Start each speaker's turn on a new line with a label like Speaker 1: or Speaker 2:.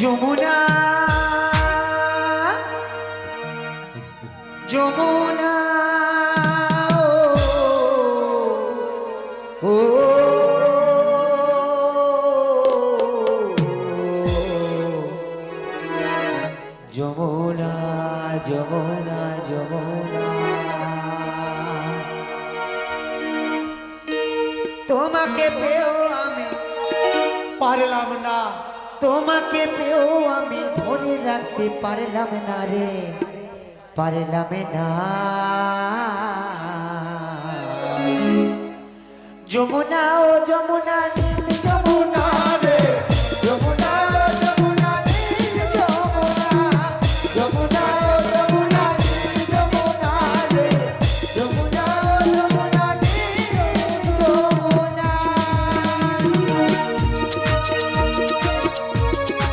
Speaker 1: যমুনা যমুনা ও যমুনা যমুনা যমুনা তোমাকে পেও আমি
Speaker 2: পারলাম না,
Speaker 1: তোমাকে পেও আমি ধরে রাখতে পারলাম না রে, পারলাম না। যমুনা ও যমুনা